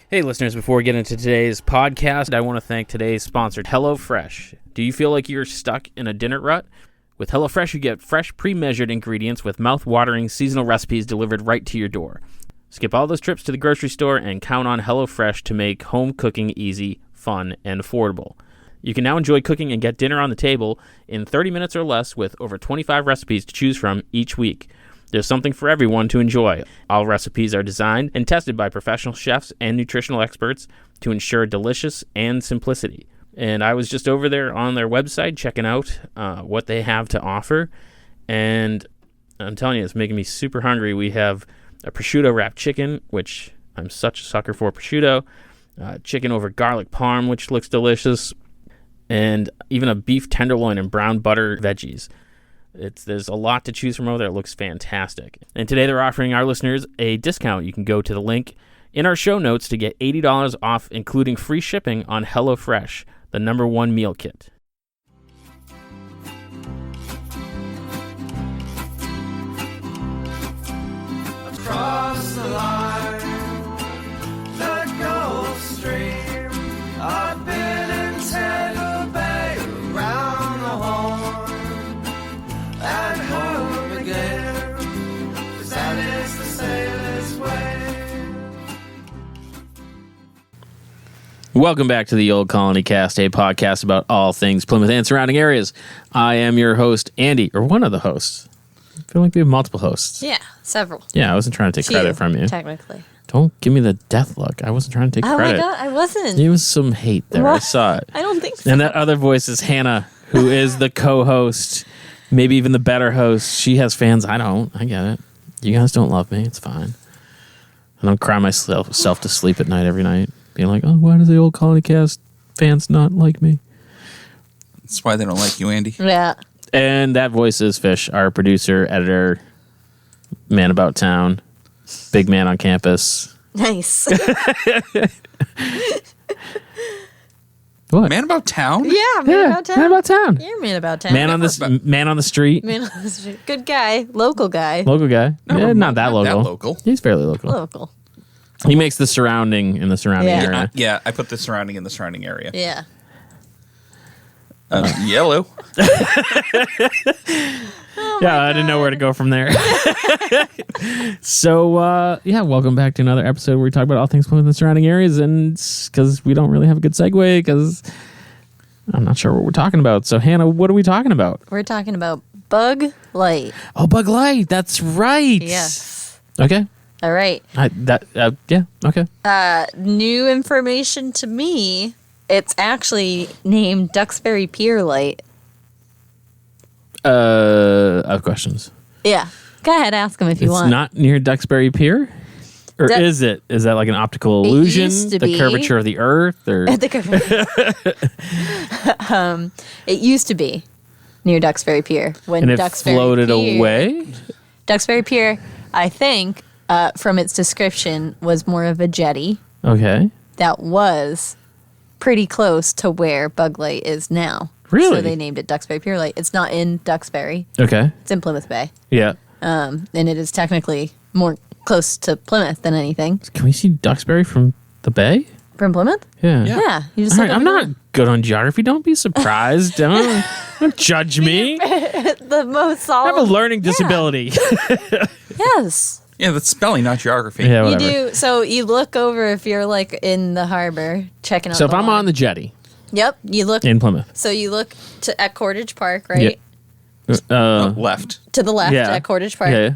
Hey listeners, before we get into today's podcast, I want to thank today's sponsor, HelloFresh. Do you feel like you're stuck in a dinner rut? With HelloFresh, you get fresh, pre-measured ingredients with mouth-watering seasonal recipes delivered right to your door. Skip all those trips to the grocery store and count on HelloFresh to make home cooking easy, fun, and affordable. You can now enjoy cooking and get dinner on the table in 30 minutes or less with over 25 recipes to choose from each week. There's something for everyone to enjoy. All recipes are designed and tested by professional chefs and nutritional experts to ensure delicious and simplicity. And I was just over there on their website checking out what they have to offer. And I'm telling you, it's making me super hungry. We have a prosciutto wrapped chicken, which I'm such a sucker for prosciutto. Chicken over garlic parm, which looks delicious. And even a beef tenderloin and brown butter veggies. There's a lot to choose from over there. It looks fantastic. And today they're offering our listeners a discount. You can go to the link in our show notes to get $80 off, including free shipping on HelloFresh, the #1 meal kit. Across the line, the Gulf Stream, I've been in Tampa Bay, around the Horn, and home again, 'cause that is the sailor's way. Welcome back to the Old Colony Cast, a podcast about all things Plymouth and surrounding areas. I am your host, Andy, or one of the hosts. I feel like we have multiple hosts. Yeah, several. Yeah, I wasn't trying to take credit from you. Technically. Don't give me the death look. I wasn't trying to take credit. Oh my God, I wasn't. There was some hate there. What? I saw it. I don't think so. And that other voice is Hanna, who is the co-host, maybe even the better host. She has fans. I don't. I get it. You guys don't love me. It's fine. I don't cry myself to sleep at night every night, being like, oh, why do the Old Colony Cast fans not like me? That's why they don't like you, Andy. Yeah. And that voice is Fish, our producer, editor, man about town, big man on campus. Nice. What? Man about town? Yeah, man about town. Man about town. You're man about town. Man on the street. Man on the street. Good guy. Local guy. Local guy. No, Yeah, not that local. That local. He's fairly local. Local. He makes the surrounding in the surrounding Yeah. area. Yeah, I put the surrounding in the surrounding area. Yeah. Yellow. Yeah, I didn't know where to go from there. So, welcome back to another episode where we talk about all things Plymouth and surrounding areas, and because we don't really have a good segue, because I'm not sure what we're talking about. So, Hannah, what are we talking about? We're talking about Bug Light. Oh, Bug Light. That's right. Yes. Okay. All right. Yeah, okay. New information to me. It's actually named Duxbury Pier Light. I have questions. Yeah. Go ahead, ask him if you want. It's not near Duxbury Pier? Or is it? Is that like an optical illusion? used to the be. curvature of the earth? Or? It used to be near Duxbury Pier. When And it Duxbury floated Pier, away? Duxbury Pier, I think, from its description, was more of a jetty Okay. that was pretty close to where Bug Light is now. Really? So they named it Duxbury Pier Light. It's not in Duxbury. Okay. It's in Plymouth Bay. Yeah. And it is technically more close to Plymouth than anything. Can we see Duxbury from the bay? From Plymouth? Yeah. Yeah. You just All look right, over I'm there. not good on geography. Don't be surprised. Don't judge me. I The most solid. have a learning disability. Yes. Yeah, that's spelling, not geography. Yeah, You whatever. do. So you look over if you're like in the harbor checking out. So if the I'm water. on the jetty Yep. You look. in Plymouth. So you look at Cordage Park, right? Left. To the left Yeah. at Cordage Park. Yeah.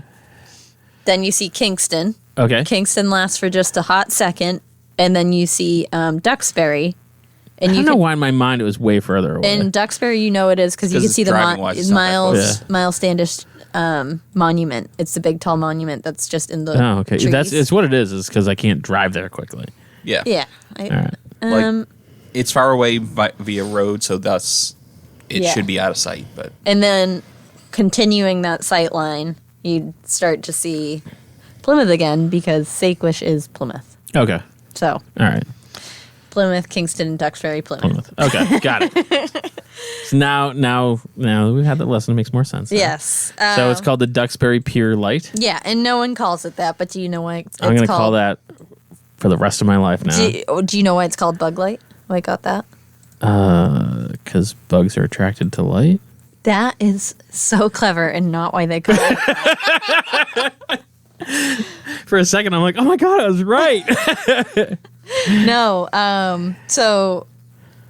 Then you see Kingston. Okay. Kingston lasts for just a hot second, and then you see Duxbury. And I you don't know why in my mind it was way further away. in Duxbury, you know it is because you 'Cause can it's see the driving-wise, it's not that Miles close. Miles Standish monument. It's the big tall monument that's just in the Oh, okay. trees. It's what it is because I can't drive there quickly. Yeah. Yeah. All right. Like, it's far away via road, so thus it Yeah. should be out of sight. But And then continuing that sight line, you'd start to see Plymouth again because Sakewish is Plymouth. Okay. So All right. Plymouth, Kingston, Duxbury, Plymouth. Okay. Got it. So now we've had that lesson. It makes more sense. now. Yes. So it's called the Duxbury Pier Light. Yeah, and no one calls it that, but do you know why it's I'm going to called? call that for the rest of my life now. Do you know why it's called bug light? Why I got that? Because bugs are attracted to light. That is so clever and not why they call it. For a second, I'm like, oh my God, I was right. No. So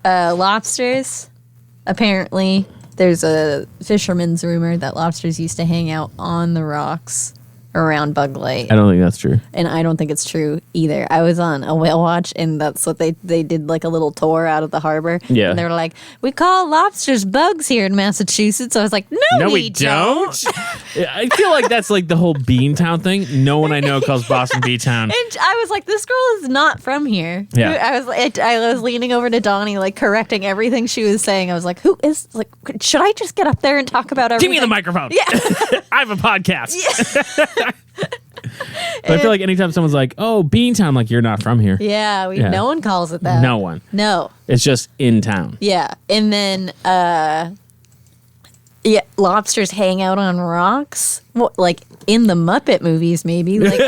lobsters, apparently, there's a fisherman's rumor that lobsters used to hang out on the rocks around bug light. I don't think that's true. And I don't think it's true either. I was on a whale watch, and that's what they did, like a little tour out of the harbor. Yeah. And they were like, we call lobsters bugs here in Massachusetts. I was like, no, we don't. I feel like that's like the whole Beantown thing. No one I know calls Boston Beantown. And I was like, this girl is not from here. Yeah. I was leaning over to Donnie, like correcting everything she was saying. I was like, who is, like, should I just get up there and talk about everything? Give me the microphone. Yeah. I have a podcast. Yeah. But I feel like anytime someone's like, oh, Beantown, I'm like, you're not from here. Yeah, Yeah. no one calls it that. No one. No. It's just in town. Yeah. And then yeah, lobsters hang out on rocks. Well, like in the Muppet movies, maybe. Like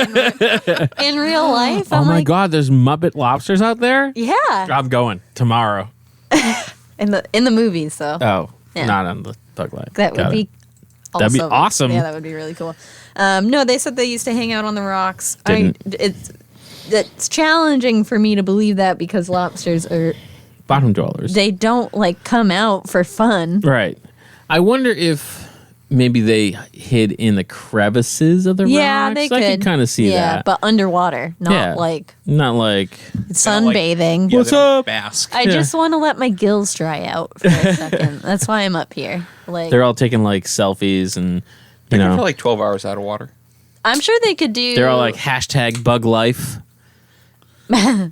in real life. Oh I'm my like, God, there's Muppet lobsters out there? yeah. I'm going tomorrow. In the movies, though. Oh, Yeah. not on the bug light. That would Got be it. That'd be awesome. Yeah, that would be really cool. No, they said they used to hang out on the rocks. Didn't. It's challenging for me to believe that because lobsters are, Bottom dwellers. they don't like come out for fun. Right. I wonder if maybe they hid in the crevices of the Yeah, rocks. they could. I could kind of see yeah, that. but underwater, not Yeah. like Not like, sunbathing. Yeah, What's they don't up? Bask. I Yeah. just want to let my gills dry out for a second. That's why I'm up here. Like, they're all taking like selfies and, you They're know, for like 12 hours out of water. I'm sure they could do. they're all like hashtag bug life. No,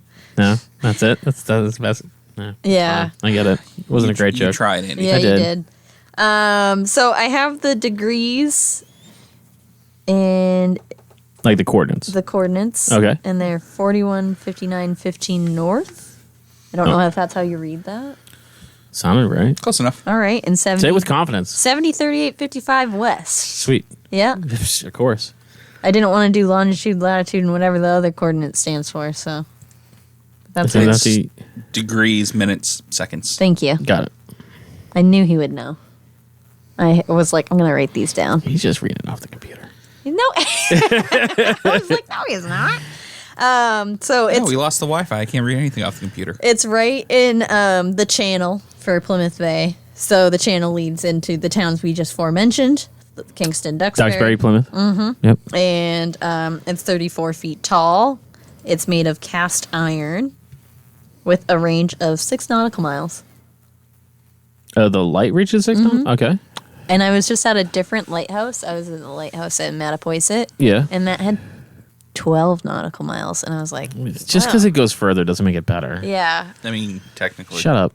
that's it. That's the best. No, Yeah. fine. I get it. It wasn't a great You joke. tried, Andy. Yeah, I you did. did. So I have the degrees and Like the coordinates. the coordinates. Okay. And they're 41, 59, 15 north. I don't know if that's how you read that. Sounded right. Close enough. All right. And 70, Say it with confidence. 70, 38, 55 west. Sweet. Yeah. Of course. I didn't want to do longitude, latitude, and whatever the other coordinate stands for. So that's So it. that's the, Degrees, minutes, seconds. Thank you. got it. I knew he would know. I was like, I'm going to write these down. He's just reading off the computer. No. I was like, no, he's not. So Oh, it's we lost the Wi-Fi. I can't read anything off the computer. it's right in the channel for Plymouth Bay. So the channel leads into the towns we just forementioned, Kingston, Duxbury, Plymouth. Mm-hmm. Yep. And it's 34 feet tall. It's made of cast iron with a range of 6 nautical miles. The light reaches 6 Mm-hmm. now? Okay. And I was just at a different lighthouse. I was in the lighthouse at Mattapoisett. Yeah. And that had 12 nautical miles. And I was like, Just because it goes further doesn't make it better. yeah. I mean, technically. Shut up.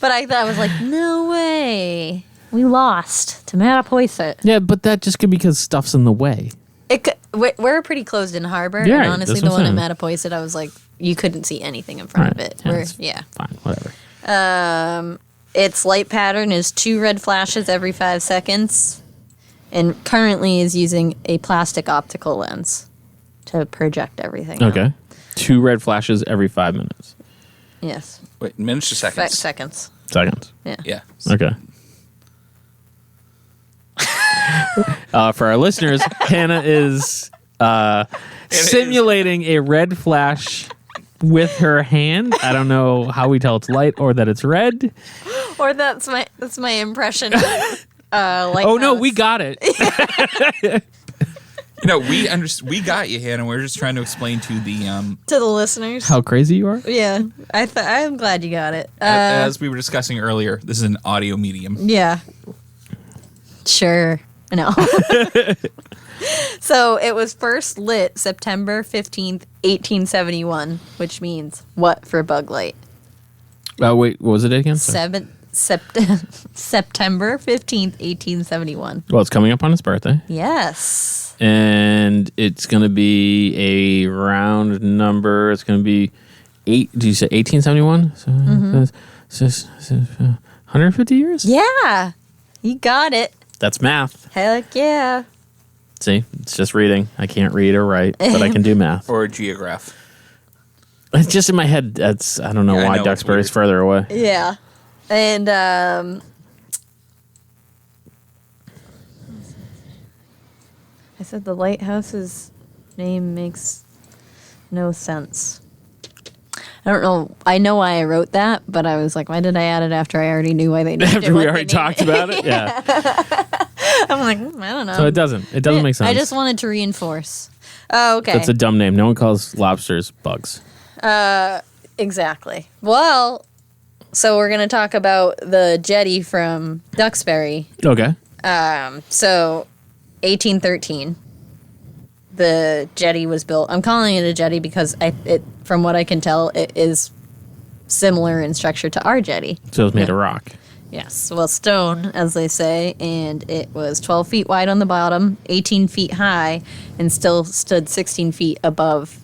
But I was like, no way. We lost to Mattapoisett. Yeah, but that just could be because stuff's in the way. We're a pretty closed in harbor. Yeah, and honestly, that's the what I'm one at saying. Mattapoisett, I was like, you couldn't see anything in front of Right. it. Yeah, We're, it's yeah. Fine, whatever. Its light pattern is 2 red flashes every 5 seconds, and currently is using a plastic optical lens to project everything. out. Okay. 2 red flashes every 5 minutes. Yes. Wait, minutes or seconds? Seconds. Seconds. Yeah. Yeah. Okay. For our listeners, Hannah is simulating a red flash with her hand. I don't know how we tell it's light or that it's red. Or that's my impression. Of, Oh no, we got it. We got you, Hannah. We're just trying to explain to the to the listeners. How crazy you are. Yeah, I'm glad you got it. as we were discussing earlier, this is an audio medium. Yeah. Sure. No. So it was first lit September 15th, 1871, which means what for bug light? Wait, what was it again? Sorry. September 15th, 1871. Well, it's coming up on his birthday. Yes. And it's going to be a round number. It's going to be 8. Did you say 1871? So, 150 years? Yeah. You got it. That's math. Heck yeah. See, it's just reading. I can't read or write, but I can do math. Or a geograph. It's just in my head. That's I don't know Yeah, I why know, it's Duxbury's weird. further away. Yeah. And I said the lighthouse's name makes no sense. I don't know. I know why I wrote that, but I was like, why did I add it after I already knew why they named it? After we what they already named talked it? about it, yeah. I'm like, I don't know. So it doesn't make sense. I just wanted to reinforce. Oh, okay. That's a dumb name. No one calls lobsters bugs. Exactly. Well, so we're going to talk about the jetty from Duxbury. Okay. So 1813, the jetty was built. I'm calling it a jetty because from what I can tell, it is similar in structure to our jetty. So it's made of rock. Yes, well, stone, as they say, and it was 12 feet wide on the bottom, 18 feet high, and still stood 16 feet above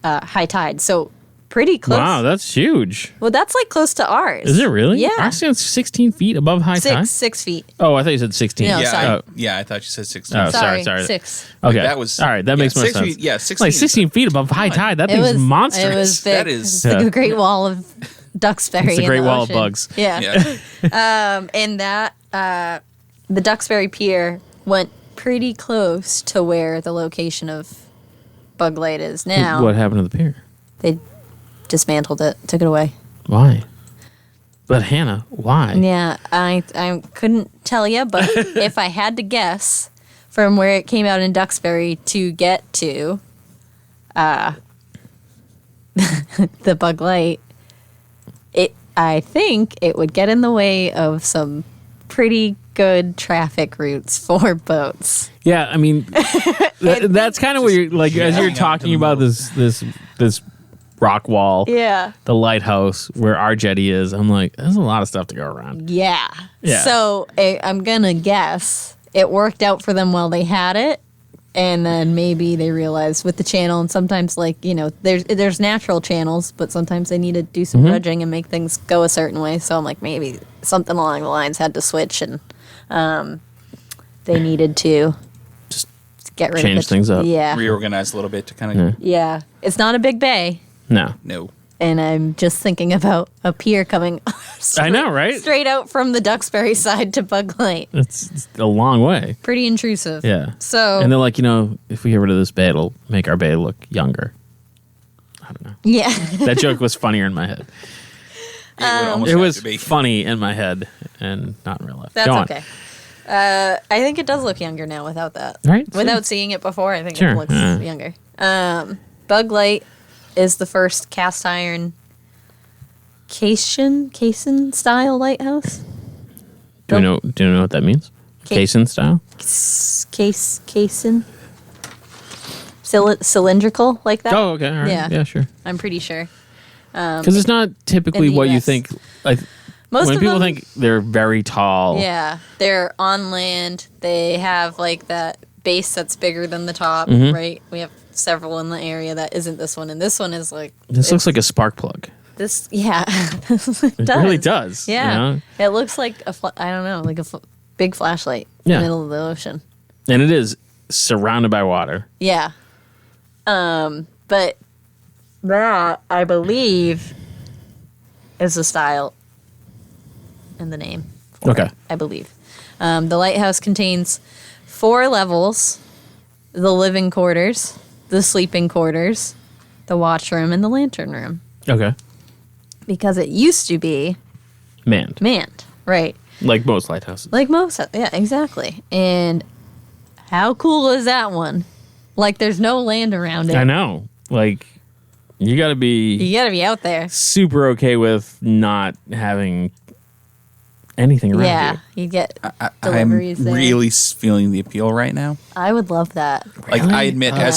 high tide. So pretty close. Wow, that's huge. Well, that's like close to ours. Is it really? Yeah. Ours stands 16 feet above high tide? 6 feet. Oh, I thought you said 16. No, Yeah, sorry. I thought you said 16. Oh, sorry. 6. Okay. That was all right. That yeah, makes more 6 sense. feet, yeah, 16. Like 16 feet above high tide. That thing's monstrous. It was big. That is- It's the Yeah. Great Wall of Duxbury. It's the in Great Wall of ocean. Bugs. Yeah. Yeah. And that the Duxbury Pier went pretty close to where the location of Bug Light is now. What happened to the pier? They dismantled it, took it away. Why? But Hannah, why? Yeah, I couldn't tell you, but if I had to guess from where it came out in Duxbury to get to the Bug Light, I think it would get in the way of some pretty good traffic routes for boats. Yeah, I mean, that's kind of what you're like as you're hang out talking to the about this rock wall, Yeah. the lighthouse where our jetty is. I'm like, there's a lot of stuff to go around. Yeah. Yeah. So I'm going to guess it worked out for them while they had it. And then maybe they realized with the channel, and sometimes, like, you know, there's natural channels, but sometimes they need to do some dredging and make things go a certain way. So I'm like, maybe something along the lines had to switch, and they needed to Just get rid change of it. things up. Yeah. Reorganize a little bit to kind of Yeah. It's not a big bay, No, no. and I'm just thinking about a pier coming I know, right? straight out from the Duxbury side to Bug Light. It's a long way. Pretty intrusive. Yeah. So And they're like, if we get rid of this bay, it'll make our bay look younger. I don't know. yeah. That joke was funnier in my head. It would almost It have was to be. funny in my head and not in real life. That's Go on. okay. I think it does look younger now without that. Right? Without seeing it before, I think Sure, it looks yeah. younger. Bug Light is the first cast iron caisson style lighthouse. Do you know what that means? Caisson style? Caisson. Cylindrical like that. Oh, okay. All right. Yeah. Yeah, sure. I'm pretty sure. Because it's not typically in the what you US. think. Like Most when of people them- think they're very tall. Yeah, they're on land. They have like that base that's bigger than the top, Mm-hmm. right? We have several in the area that isn't this one, and this one is like This looks like a spark plug. this. Yeah, It really does. Yeah, you know? it looks like I don't know, like a big flashlight in Yeah. the middle of the ocean. And it is surrounded by water. Yeah, but that I believe is the style and the name. for Okay. it, I believe. The lighthouse contains 4 levels: the living quarters, the sleeping quarters, the watch room, and the lantern room. Okay. Because it used to be Manned. manned, right? Like most lighthouses. Like most, yeah, exactly. And how cool is that one? Like, there's no land around it. I know. Like, you got to be You gotta be out there. super okay with not having anything around Yeah, you. you get I'm deliveries there. really feeling the appeal right now. I would love that. Like I admit, Yeah.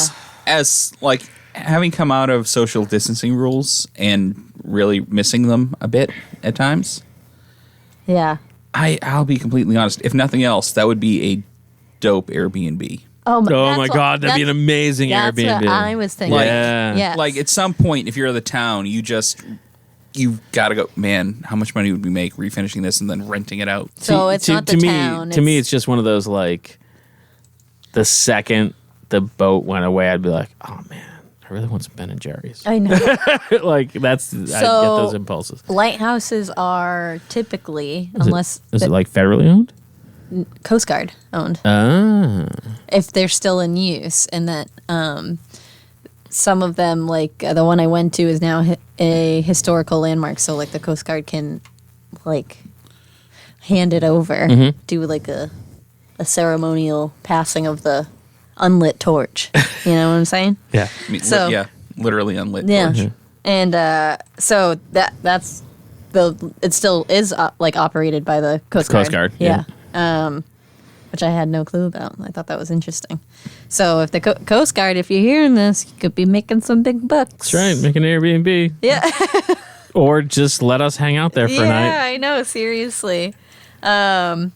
as like having come out of social distancing rules and really missing them a bit at times, Yeah. I'll be completely honest. If nothing else, that would be a dope Airbnb. Oh Oh that's my what- God, that'd be an that's- amazing That's Airbnb. what I was thinking. Yeah. Yes. Like at some point, if you're out of the town, you've got to go. Man, how much money would we make refinishing this and then renting it out? So it's not the to town. me, it's just one of those like the second the boat went away, I'd be like, oh man, I really want some Ben and Jerry's. I know. Like I get those impulses. Lighthouses are typically, Is it like federally owned? Coast Guard owned. Ah. If they're still in use, and that some of them, like the one I went to, is now a historical landmark. So like the Coast Guard can like hand it over, do like a ceremonial passing of the unlit torch. You know what I'm saying? Yeah. So- yeah, literally unlit Yeah. torch. And so that's it still is like operated by the Coast Guard. Yeah. Which I had no clue about. I thought that was interesting. So if the Coast Guard, if you're hearing this, you could be making some big bucks. That's right. Make an Airbnb. Yeah. Or just let us hang out there for a night. Yeah, I know. Seriously. Oh,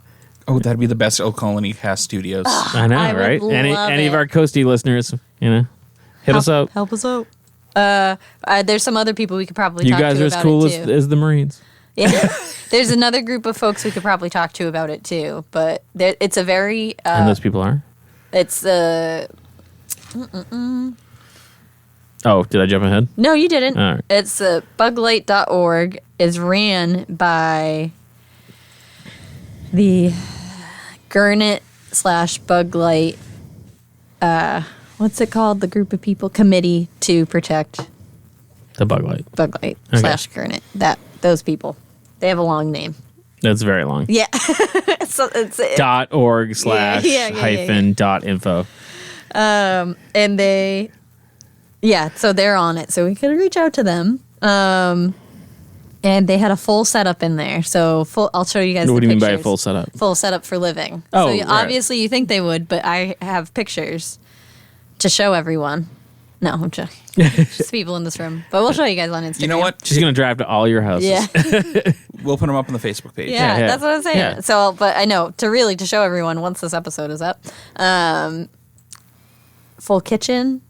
that'd be the best Old Colony Cast Studios. I know, I would right? Any love of it. our Coastie listeners, hit us up. Help us out. There's some other people we could probably You talk guys to are as about cool it too. as the Marines. Yeah. There's another group of folks we could probably talk to about it too, but it's a very And those people are? it's Oh, did I jump ahead? no, you didn't. All right. It's buglight.org is ran by the Gurnet/Buglight what's it called? The group of people committee to protect The bug light. Buglight Okay. / Gurnet. Those people. They have a long name. That's very long. Yeah. So it's .org / yeah. hyphen .info. and they so they're on it. So we could reach out to them. And they had a full setup in there. So I'll show you guys What the do you mean by a pictures. full setup? Full setup for living. Oh, so right. obviously you think they would, but I have pictures to show everyone. No, I'm joking. Just people in this room. But we'll show you guys on Instagram. You know what? She's going to drive to all your houses. Yeah. We'll put them up on the Facebook page. Yeah, Yeah. that's what I'm saying. Yeah. So, but I know to show everyone once this episode is up, full kitchen,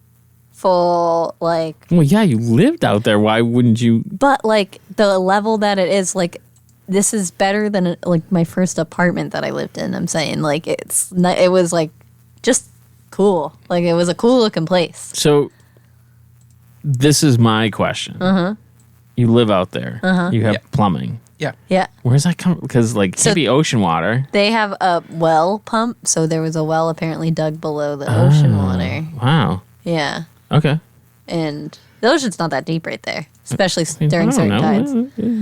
full like, Well, yeah, you lived out there. Why wouldn't you? but like the level that it is, like this is better than like my first apartment that I lived in. I'm saying like it was like just cool. Like it was a cool looking place. So, this is my question. You live out there. You have Yeah. plumbing. Yeah. Yeah. Where's that coming? Because like So- maybe ocean water. They have a well pump, so there was a well apparently dug below the ocean water. Wow. Yeah. Okay. And the ocean's not that deep right there, especially I during don't certain know. tides.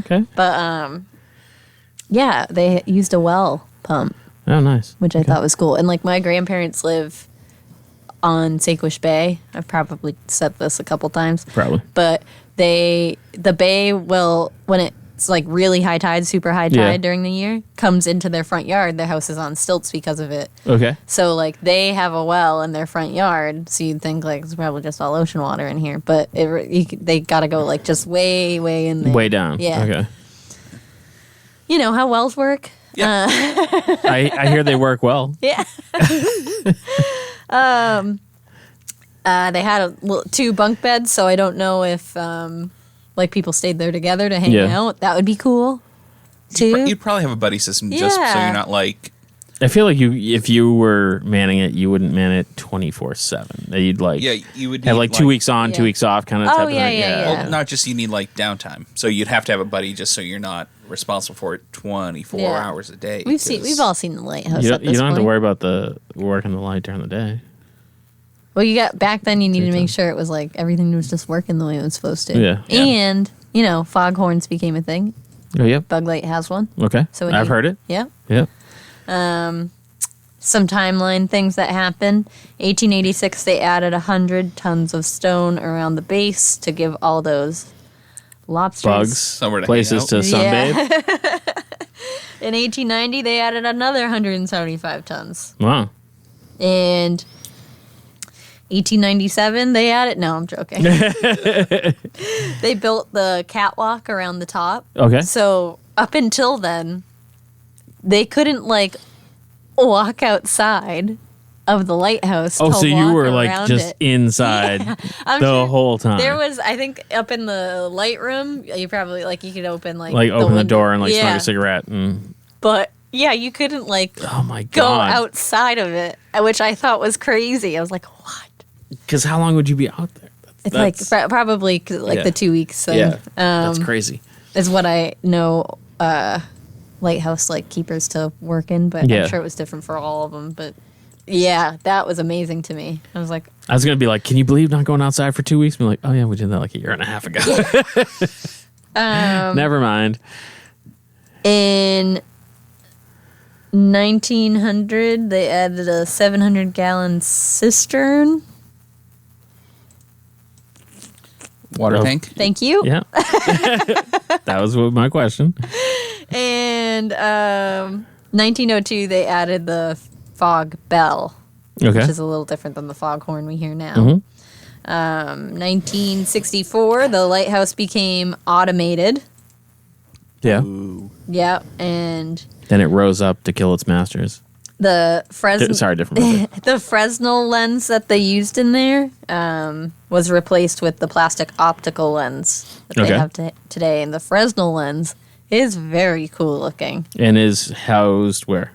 Okay. But yeah, they used a well pump, Oh, nice. which I thought was cool. And like my grandparents live on Saquosh Bay. I've probably said this a couple times, Probably. but the bay will, when it's like really high tide, super high tide Yeah. during the year, comes into their front yard. Their house is on stilts because of it. Okay. So like they have a well in their front yard, so you'd think like it's probably just all ocean water in here, but they got to go like just way in there. Way down. Yeah. Okay. You know how wells work. Yeah. I hear they work well. Yeah. They had two bunk beds, so I don't know if like people stayed there together to hang Yeah. out. That would be cool too. You'd probably have a buddy system just so Yeah. you're not like, I feel like if you were manning it, you wouldn't man it 24/7. You'd like yeah, you would have need, like 2 weeks on, Yeah. 2 weeks off kind of Oh, type of yeah, thing. yeah. well, not just you need like downtime. So you'd have to have a buddy just so you're not responsible for it 24 Yeah. hours a day. We've all seen the lighthouse. You at don't this have to point. worry about the working the light during the day. Well, you got back then. You needed to make sure it was like everything was just working the way it was supposed to. Yeah. Yeah. And foghorns became a thing. Oh, yep. Bug Light has one. Okay. So when I've you- heard it. Yeah. Yep. Some timeline things that happened. 1886, they added 100 tons of stone around the base to give all those lobsters Bugs. Somewhere to Places hang to Yeah. sunbathe. In 1890, they added another 175 tons. Wow. And 1897, they added. No, I'm joking. They built the catwalk around the top. Okay. So up until then, they couldn't like walk outside of the lighthouse. Oh, to so you walk were like around just it. inside I'm the sure whole time. There was, I think, up in the light room. You probably you could open like open the window. door and like yeah. smoke a cigarette and But Yeah, you couldn't like Oh my go god! outside of it, which I thought was crazy. I was like, what? Because how long would you be out there? It's like probably Yeah. the 2 weeks thing. Yeah, that's crazy. Is what I know lighthouse like keepers to work in, but Yeah. I'm sure it was different for all of them. But yeah, that was amazing to me. I was like, I was gonna be like, can you believe not going outside for 2 weeks? Be like, oh yeah, we did that like a year and a half ago. Never mind. in 1900, they added a 700-gallon cistern. Water Oh. tank. Thank you. Yeah, that was my question. And 1902, they added the fog bell, Okay. which is a little different than the foghorn we hear now. Mhm. 1964, the lighthouse became automated. Yeah. Ooh. Yeah, and Then it rose up to kill its masters. the Fresnel Sorry, different. movie. the Fresnel lens that they used in there was replaced with the plastic optical lens that Okay. they have today. And the Fresnel lens is very cool looking. And is housed where?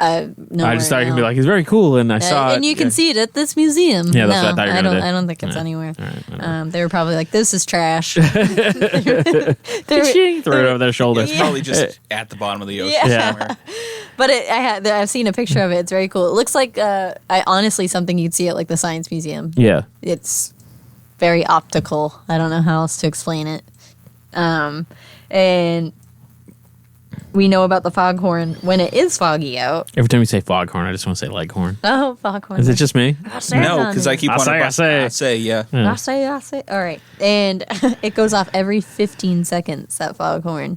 No, I just thought it could be like, it's very cool, and I saw it. and you can see it at this museum. Yeah, that's no, what I thought you were gonna do. I don't think it's Yeah. anywhere. All right, They were probably like, "This is trash." Throw it over their shoulder. It's probably just at the bottom of the ocean Yeah. somewhere. But I've seen a picture of it. It's very cool. It looks like honestly something you'd see at like the Science Museum. Yeah. It's very optical. I don't know how else to explain it. And we know about the foghorn when it is foggy out. Every time you say foghorn, I just want to say leghorn. Oh, foghorn. Is it just me? No, because I keep I wanting say. to say, yeah. Yeah. I say. All right. And it goes off every 15 seconds, that foghorn.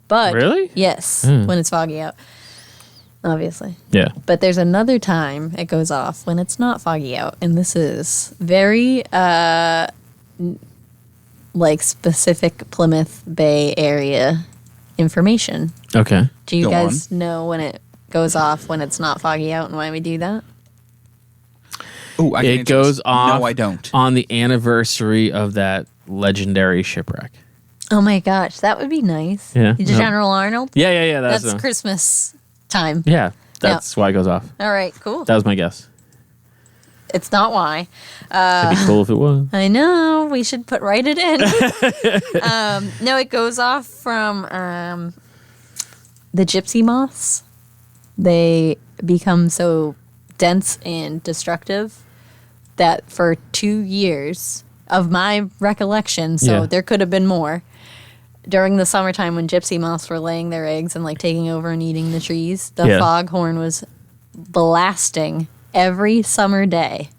But Really? yes, Hmm. when it's foggy out. Obviously. Yeah. But there's another time it goes off when it's not foggy out. And this is very like specific Plymouth Bay area information. Okay. Do you Go guys know when it goes off when it's not foggy out and why we do that? Ooh, I can It answer goes this. off. No, I don't. On the anniversary of that legendary shipwreck. Oh my gosh, that would be nice. Yeah. General Arnold? Yeah. That's Christmas time. Yeah. That's why it goes off. All right, cool. That was my guess. It's not why. It'd be cool if it was. I know. We should write it in. No, it goes off from the gypsy moths. They become so dense and destructive that for 2 years of my recollection, so Yeah. there could have been more, during the summertime when gypsy moths were laying their eggs and like taking over and eating the trees, the Yeah. foghorn was blasting every summer day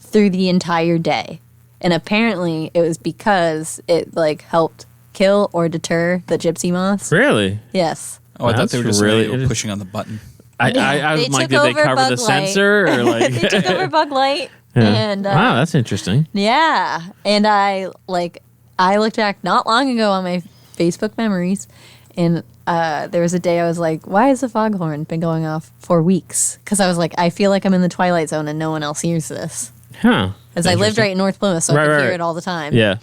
through the entire day. And apparently it was because it like helped kill or deter the gypsy moths. Really? Yes. Oh, I thought That's they were just really- pushing on the button. I They was like, took did they over cover Bug the Light. sensor or like? They took over Bug Light. Yeah. And Wow, that's interesting. yeah. And I looked back not long ago on my Facebook memories, and there was a day I was like, why has the foghorn been going off for weeks? Because I was like, I feel like I'm in the Twilight Zone and no one else hears this. Huh. As I lived Interesting. right in North Plymouth, so I Right, could right, hear right. it all the time. Yeah.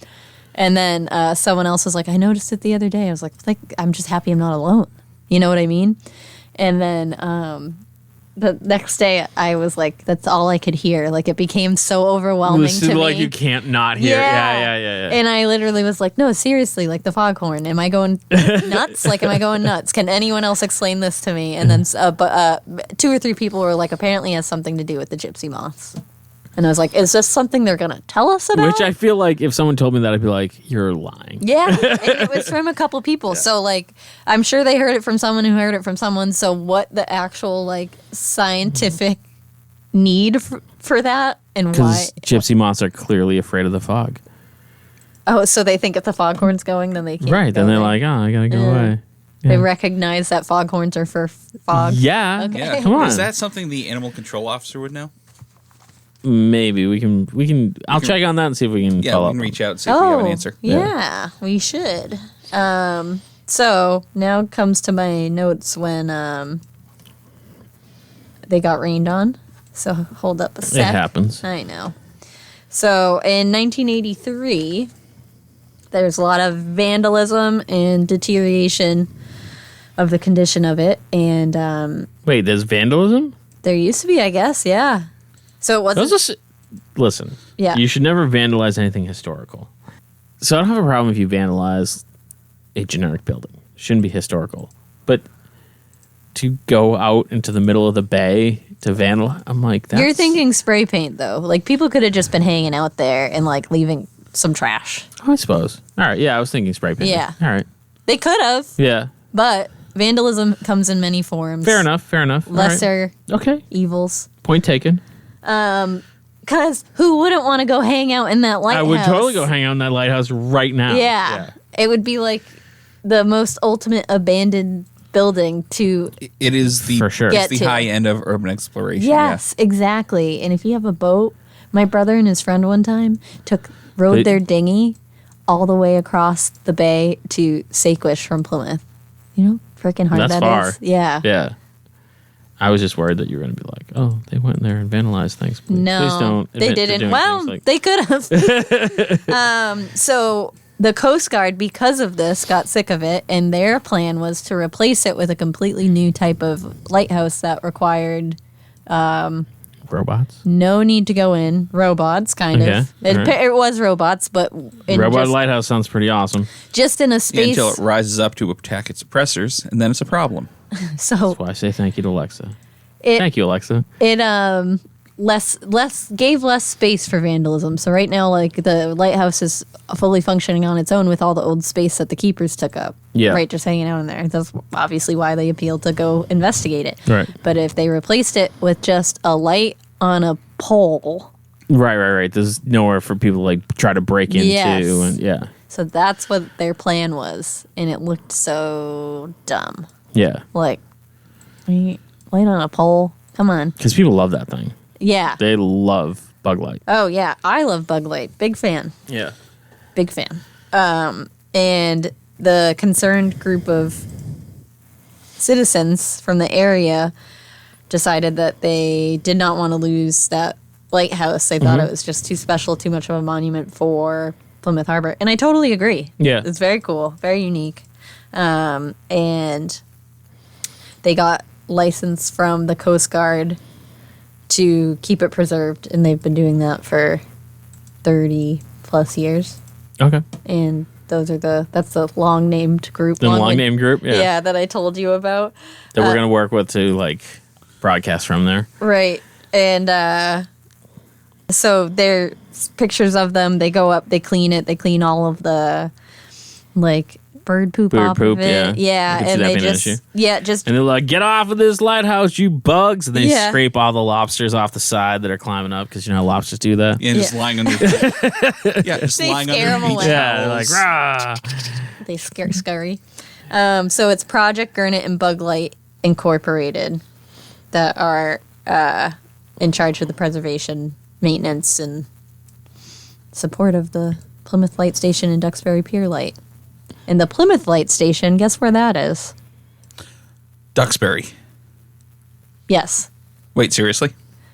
And then someone else was like, I noticed it the other day. I was like, I'm just happy I'm not alone. You know what I mean? And then the next day I was like, that's all I could hear. Like, it became so overwhelming This is to like me. you can't not hear. Yeah. And I literally was like, no, seriously, like the foghorn. Am I going nuts? Like, am I going nuts? Can anyone else explain this to me? And then 2 or 3 people were like, apparently it has something to do with the gypsy moths. And I was like, is this something they're going to tell us about? Which I feel like if someone told me that, I'd be like, you're lying. Yeah, and it was from a couple people. So, like, I'm sure they heard it from someone who heard it from someone. So, what the actual, like, scientific need for that and why? Because gypsy moths are clearly afraid of the fog. Oh, so they think if the foghorn's going, then they can't. Right. go Then they're there. like, oh, I got to go Yeah. away. They Yeah. recognize that foghorns are for fog. Yeah. Okay. Yeah. Come on. Is that something the animal control officer would know? Maybe we can. I'll check on that and see if we can Yeah, follow we can up. reach out and see if we have an answer. Yeah, we should. So now comes to my notes when they got rained on. So hold up a sec. It happens. I know. So in 1983, there's a lot of vandalism and deterioration of the condition of it. And Wait, there's vandalism? there used to be, I guess, yeah. So it wasn't. Listen. Yeah. You should never vandalize anything historical. So I don't have a problem if you vandalize a generic building. It shouldn't be historical. But to go out into the middle of the bay to vandalize, I'm like, that's... You're thinking spray paint, though. Like, people could have just been hanging out there and, like, leaving some trash. Oh, I suppose. All right, yeah, I was thinking spray paint. Yeah. All right. They could have, Yeah. but vandalism comes in many forms. Fair enough. All right. Lesser Okay. evils. Point taken. Because who wouldn't want to go hang out in that lighthouse? I would totally go hang out in that lighthouse right now. Yeah. It would be like the most ultimate abandoned building to... It is the For sure. It's Get the to. high end of urban exploration. Yes, exactly. And if you have a boat, my brother and his friend one time rowed They- their dinghy all the way across the bay to Saquesh from Plymouth. You know, freaking hard That's that far. is. Yeah. Yeah. I was just worried that you were going to be like, oh, they went in there and vandalized things. Please, No, please don't. they admit to didn't. doing Well, things like- they could have. So the Coast Guard, because of this, got sick of it, and their plan was to replace it with a completely new type of lighthouse that required robots. no need to go in. Robots, kind Okay, of. It, alright. it was robots, but in Robot lighthouse sounds pretty awesome. just in a Yeah, space. until it rises up to attack its oppressors, and then it's a problem. So That's why I say thank you to Alexa. it Thank you, Alexa. it gave less space for vandalism. So right now, like, the lighthouse is fully functioning on its own with all the old space that the keepers took up. Yeah. Right, just hanging out in there. That's obviously why they appealed to go investigate it. Right. But if they replaced it with just a light on a pole, Right. There's nowhere for people to like try to break into. Yes. And yeah. so that's what their plan was, and it looked so dumb. Yeah. Like, light on a pole. Come on. Because people love that thing. Yeah. They love bug light. Oh yeah, I love bug light. Big fan. Yeah. Big fan. And the concerned group of citizens from the area decided that they did not want to lose that lighthouse. They thought it was just too special, too much of a monument for Plymouth Harbor. And I totally agree. Yeah. It's very cool, very unique. And they got license from the Coast Guard to keep it preserved, and they've been doing that for 30 plus years. Okay. And that's the long named group. The long name group. Yeah. Yeah, that I told you about. That we're gonna work with to like broadcast from there. Right. And so there's pictures of them. They go up, they clean it, they clean all of the like bird poop Bird off poop, of it. yeah. I can see And that they being an just issue. just And they're like, "Get off of this lighthouse, you bugs!" And they Yeah. scrape all the lobsters off the side that are climbing up because you know how lobsters do that. And just Yeah. lying under. Yeah, just They lying scare 'em under away. Yeah, they're like, "Rah!" they scurry. So it's Project Gurnet and Bug Light Incorporated that are in charge of the preservation, maintenance, and support of the Plymouth Light Station and Duxbury Pier Light. And the Plymouth Light Station, guess where that is? Duxbury. Yes. Wait, seriously?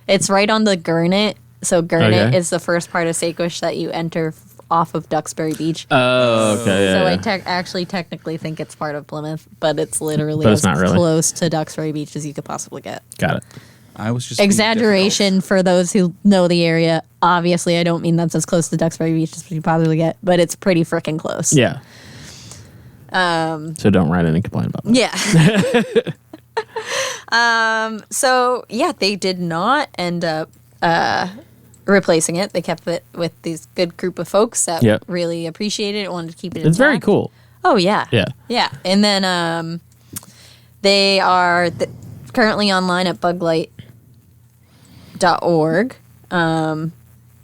It's right on the Gurnet. So Gurnet Okay. is the first part of Saquesh that you enter off of Duxbury Beach. Oh, okay. Yeah, So yeah. I actually technically think it's part of Plymouth, but it's literally But it's as not really. close to Duxbury Beach as you could possibly get. Got it. I was just being Exaggeration for those who know the area. Obviously, I don't mean that's as close to Duxbury Beach as you possibly get, but it's pretty freaking close. Yeah. So don't write in and complain about that. Yeah. So yeah, they did not end up replacing it. They kept it with these good group of folks that Yep. really appreciated it, wanted to keep it It's very intact. cool. Oh yeah. Yeah. Yeah. And then they are currently online at buglight.org.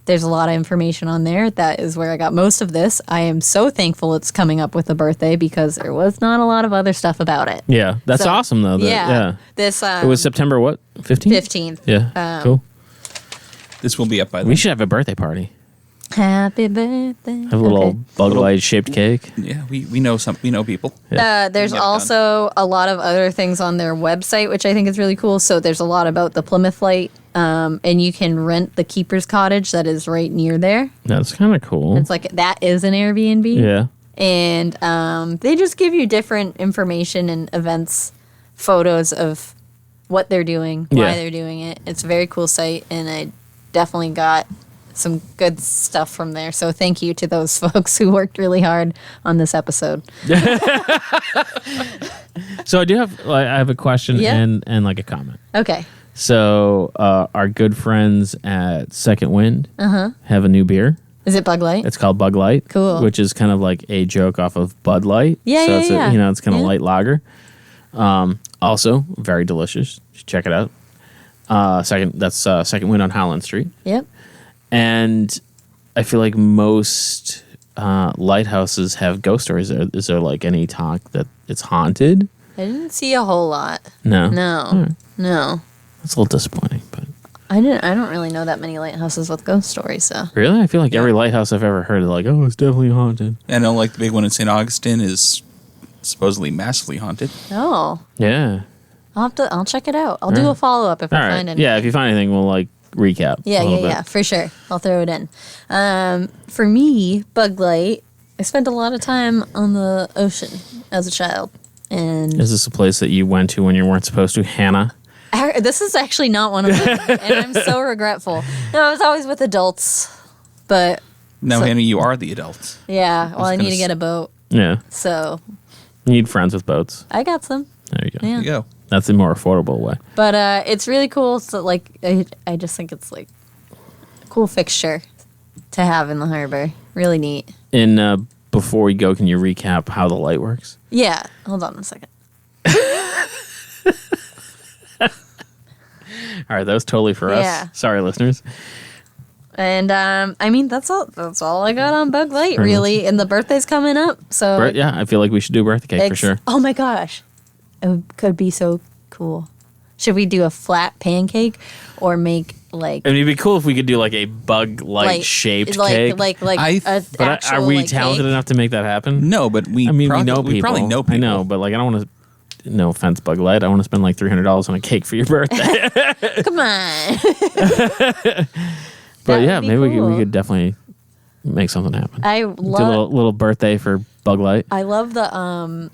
There's a lot of information on there. That is where I got most of this. I am so thankful it's coming up with a birthday because there was not a lot of other stuff about it. Yeah. That's So, awesome though. Yeah. This It was September what? 15th? 15th. Yeah. Cool. This will be up by We then. should have a birthday party. Happy birthday. Have a little bug light shaped cake. Yeah, we know people. There's Get it done. also a lot of other things on their website, which I think is really cool. So there's a lot about the Plymouth Light, and you can rent the keeper's cottage that is right near there. That's kind of cool. It's like that is an Airbnb. Yeah. And they just give you different information and events, photos of what they're doing, why they're doing it. It's a very cool site, and I definitely got some good stuff from there. So thank you to those folks who worked really hard on this episode. So I have a question and like a comment. Okay. So our good friends at Second Wind have a new beer. Is it Bug Light? It's called Bug Light. Cool. Which is kind of like a joke off of Bud Light. Yeah, so yeah, it's yeah. It's kind of light lager. Also very delicious. You should check it out. Second Wind on Howland Street. Yep. And I feel like most lighthouses have ghost stories. Is there like any talk that it's haunted? I didn't see a whole lot. No. No. No. That's a little disappointing, but I don't really know that many lighthouses with ghost stories, so. really, I feel like every lighthouse I've ever heard is like, oh, it's definitely haunted. I know, like the big one in St. Augustine is supposedly massively haunted. Oh. Yeah. I'll check it out. I'll do a follow-up if I find anything. Yeah, if you find anything, we'll like recap. Yeah, for sure. I'll throw it in. For me, Bug Light, I spent a lot of time on the ocean as a child. And Is this a place that you went to when you weren't supposed to, Hanna? this is actually not one of them, and I'm so regretful. No, I was always with adults, but No, Hanna, you are the adult. yeah, well, I need gonna to get a boat, Yeah. so You need friends with boats. I got some. There you go. Yeah. There you go. That's the more affordable way. But it's really cool. So, like, I just think it's like a cool fixture to have in the harbor. Really neat. And before we go, can you recap how the light works? Yeah. Hold on a second. All right, that was totally for Yeah. us. Sorry, listeners. And I mean, that's all I got on Bug Light, Fair really. And the birthday's coming up, so Yeah, I feel like we should do a birthday cake for sure. Oh my gosh, could be so cool. Should we do a flat pancake or make like? I mean, it'd be cool if we could do like a Bug Light shaped cake. Like I- a But actual, are we like, talented cake? enough to make that happen? No, but we we probably, know people. we probably know people. I know, but like I don't want to. No offense, Bug Light. I want to spend like $300 on a cake for your birthday. Come on. But That yeah, would be maybe we cool. could definitely make something happen. I Do a love. little birthday for Bug Light. I love the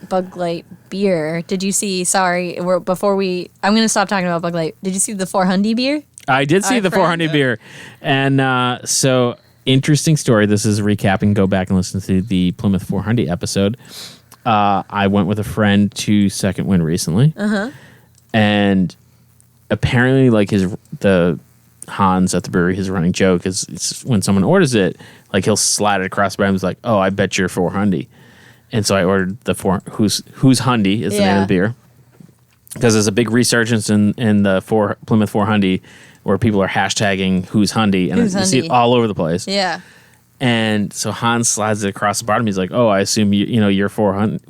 Bug Light beer. Did you see? Sorry, I'm going to stop talking about Bug Light. Did you see the 400 beer? I did see Our the friend, 400 beer. And so, interesting story. This is recapping. Go back and listen to the Plymouth 400 episode. I went with a friend to Second Wind recently. And apparently, like, the Hans at the brewery, his running joke is when someone orders it, like, he'll slide it across the bar and he's like, oh, I bet you're 400. And so I ordered the who's Hundy is the name of the beer. Because there's a big resurgence in the Plymouth 400 where people are hashtagging who's Hundy, and Who's you see it Hundy? all over the place. Yeah. And so Hans slides it across the bottom. He's like, "Oh, I assume you're 400."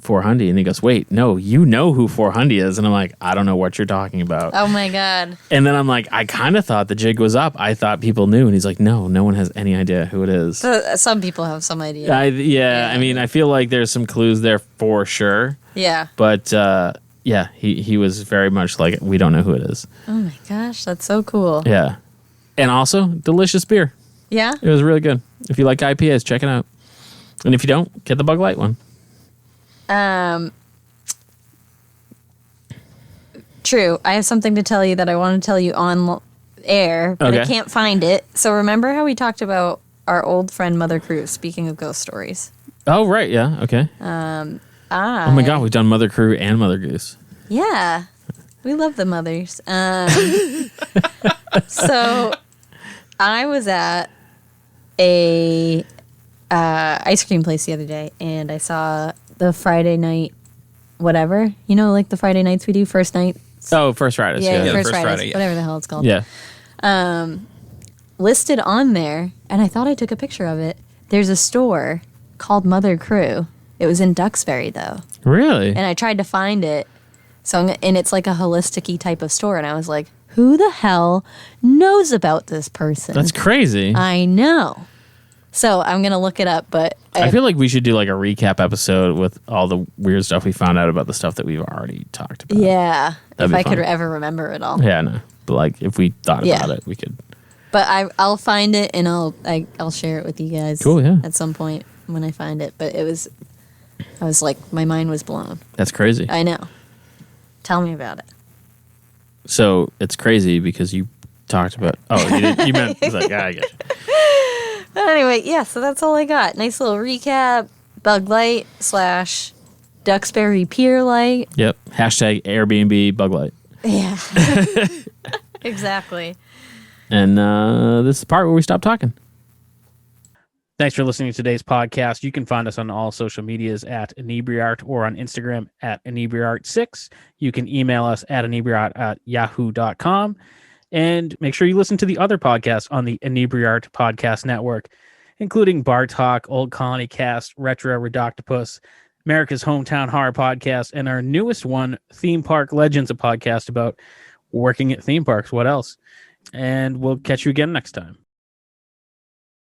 And he goes, "Wait, no, you know who 400 is?" And I'm like, "I don't know what you're talking about." Oh my god. And then I'm like, "I kind of thought the jig was up. I thought people knew." And he's like, "No, no one has any idea who it is." Some people have some idea. I mean, I feel like there's some clues there for sure. Yeah. But yeah, he was very much like, we don't know who it is. Oh my gosh, that's so cool. Yeah. And also, delicious beer. Yeah. It was really good. If you like IPAs, check it out. And if you don't, get the Bug Light one. True. I have something to tell you that I want to tell you on air, but I Okay. can't find it. So remember how we talked about our old friend Mother Cruz, speaking of ghost stories? Oh, right. Yeah. Okay. Oh, my God. We've done Mother Crew and Mother Goose. Yeah. We love the mothers. So I was at a ice cream place the other day, and I saw the Friday night whatever. You know, like the Friday nights we do, first night. Oh, First Fridays. Yeah, Yeah. First First Fridays, Friday, yeah. whatever the hell it's called. Yeah. Listed on there, and I thought I took a picture of it. There's a store called Mother Crew. It was in Duxbury, though. Really? And I tried to find it. And it's like a holistic-y type of store. And I was like, who the hell knows about this person? That's crazy. I know. So I'm going to look it up. But I feel like we should do like a recap episode with all the weird stuff we found out about the stuff that we've already talked about. yeah, That'd if be I could fun. ever remember it all. Yeah, no. But like if we thought Yeah. about it, we could. But I'll find it and I'll share it with you guys. Cool, yeah. At some point when I find it. But I was like, my mind was blown. That's crazy. I know. Tell me about it. So it's crazy because you talked about. Oh, you meant. It's like, I get you. But anyway, yeah. So that's all I got. Nice little recap. Bug Light / Duxbury Pier Light. Yep. Hashtag Airbnb Bug Light. Yeah. Exactly. And this is the part where we stop talking. Thanks for listening to today's podcast. You can find us on all social medias at Inebri-art or on Instagram at Inebri-art6. You can email us at Inebri-art@yahoo.com. And make sure you listen to the other podcasts on the Inebri-art Podcast Network, including Bar Talk, Old Colony Cast, Retro Redoctopus, America's Hometown Horror Podcast, and our newest one, Theme Park Legends, a podcast about working at theme parks. What else? And we'll catch you again next time.